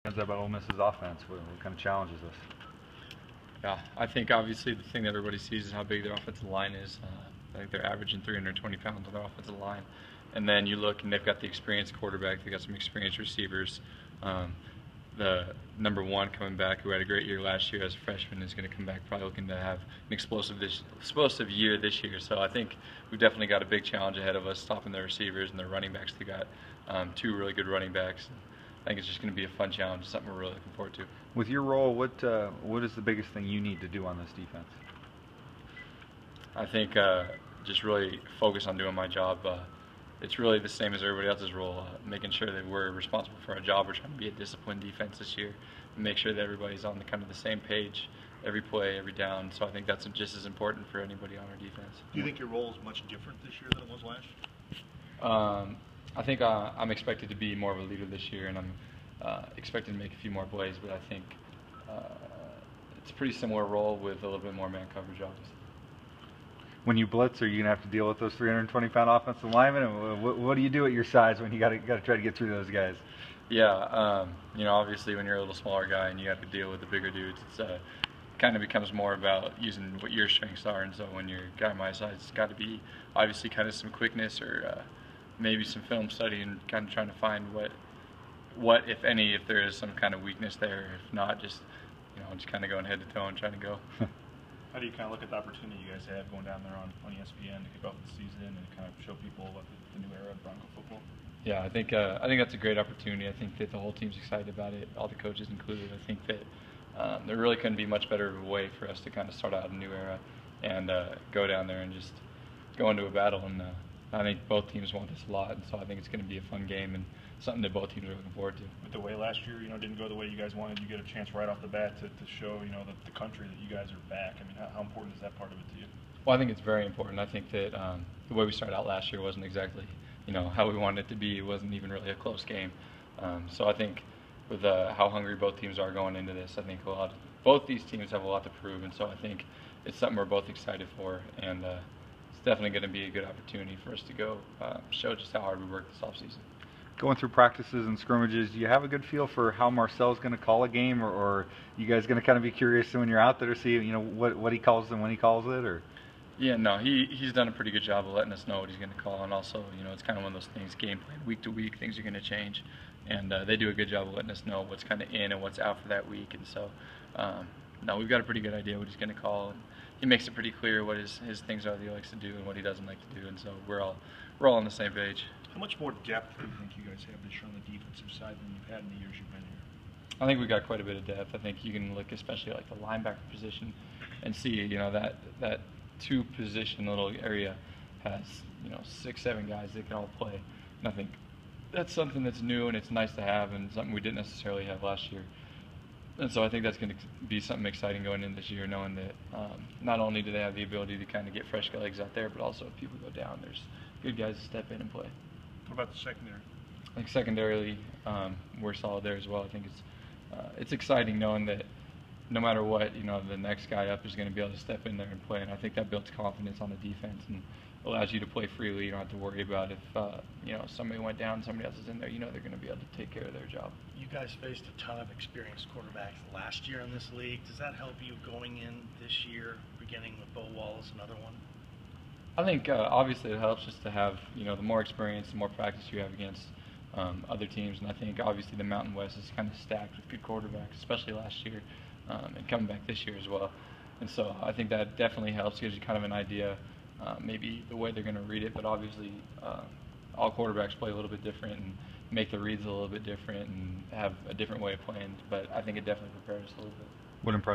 About Ole Miss's offense? What kind of challenges this? Yeah, I think obviously the thing that everybody sees is how big their offensive line is. I think they're averaging 320 pounds on their offensive line. And then you look and they've got the experienced quarterback, they've got some experienced receivers. The number one coming back, who had a great year last year as a freshman, is going to come back probably looking to have an explosive year this year. So I think we've definitely got a big challenge ahead of us, stopping their receivers and their running backs. They got two really good running backs. I think it's just going to be a fun challenge, something we're really looking forward to. With your role, what is the biggest thing you need to do on this defense? I think just really focus on doing my job. It's really the same as everybody else's role, making sure that we're responsible for our job. We're trying to be a disciplined defense this year and make sure that everybody's on the same page every play, every down. So I think that's just as important for anybody on our defense. Do you think your role is much different this year than it was last year? I think I'm expected to be more of a leader this year, and I'm expected to make a few more plays, but I think it's a pretty similar role with a little bit more man coverage, obviously. When you blitz, are you going to have to deal with those 320-pound offensive linemen? And what do you do at your size when you got to try to get through those guys? Yeah, obviously when you're a little smaller guy and you have to deal with the bigger dudes, it's kind of becomes more about using what your strengths are. And so when you're a guy my size, it's got to be obviously kind of some quickness or maybe some film study and kind of trying to find what if any, if there is some kind of weakness there. If not, just kind of going head to toe and trying to go. How do you kind of look at the opportunity you guys have going down there on ESPN to kick off the season and kind of show people what the new era of Bronco football? Yeah, I think that's a great opportunity. I think that the whole team's excited about it, all the coaches included. I think that there really couldn't be much better of a way for us to kind of start out a new era and go down there and just go into a battle. And I think both teams want this a lot, and so I think it's going to be a fun game and something that both teams are looking forward to. With the way last year, didn't go the way you guys wanted, you get a chance right off the bat to show, the country that you guys are back. I mean, how important is that part of it to you? Well, I think it's very important. I think that the way we started out last year wasn't exactly, how we wanted it to be. It wasn't even really a close game. So I think with how hungry both teams are going into this, I think both these teams have a lot to prove, and so I think it's something we're both excited for, and it's definitely going to be a good opportunity for us to go show just how hard we worked this offseason. Going through practices and scrimmages, do you have a good feel for how Marcel's going to call a game, or you guys going to kind of be curious when you're out there to see what he calls and when he calls it? Or yeah, no, he's done a pretty good job of letting us know what he's going to call, and also it's kind of one of those things, game plan week to week, things are going to change, and they do a good job of letting us know what's kind of in and what's out for that week, and so no, we've got a pretty good idea what he's going to call, and he makes it pretty clear what his things are that he likes to do and what he doesn't like to do, and so we're all on the same page. How much more depth do you think you guys have this year on the defensive side than you've had in the years you've been here? I think we've got quite a bit of depth. I think you can look especially like the linebacker position and see, that two position little area has, 6-7 guys that can all play. And I think that's something that's new and it's nice to have and something we didn't necessarily have last year. And so I think that's going to be something exciting going in this year, knowing that not only do they have the ability to kind of get fresh legs out there, but also if people go down, there's good guys to step in and play. What about the secondary? I think secondarily, we're solid there as well. I think it's exciting knowing that no matter what, the next guy up is going to be able to step in there and play, and I think that builds confidence on the defense and allows you to play freely. You don't have to worry about if somebody went down, somebody else is in there. They're going to be able to take care of their job. You guys faced a ton of experienced quarterbacks last year in this league. Does that help you going in this year, beginning with Bo Wallace, another one? I think obviously it helps just to have the more experience, the more practice you have against other teams, and I think obviously the Mountain West is kind of stacked with good quarterbacks, especially last year and coming back this year as well. And so I think that definitely helps, gives you kind of an idea, maybe the way they're going to read it, but obviously all quarterbacks play a little bit different and make the reads a little bit different and have a different way of playing. But I think it definitely prepares us a little bit. What impressed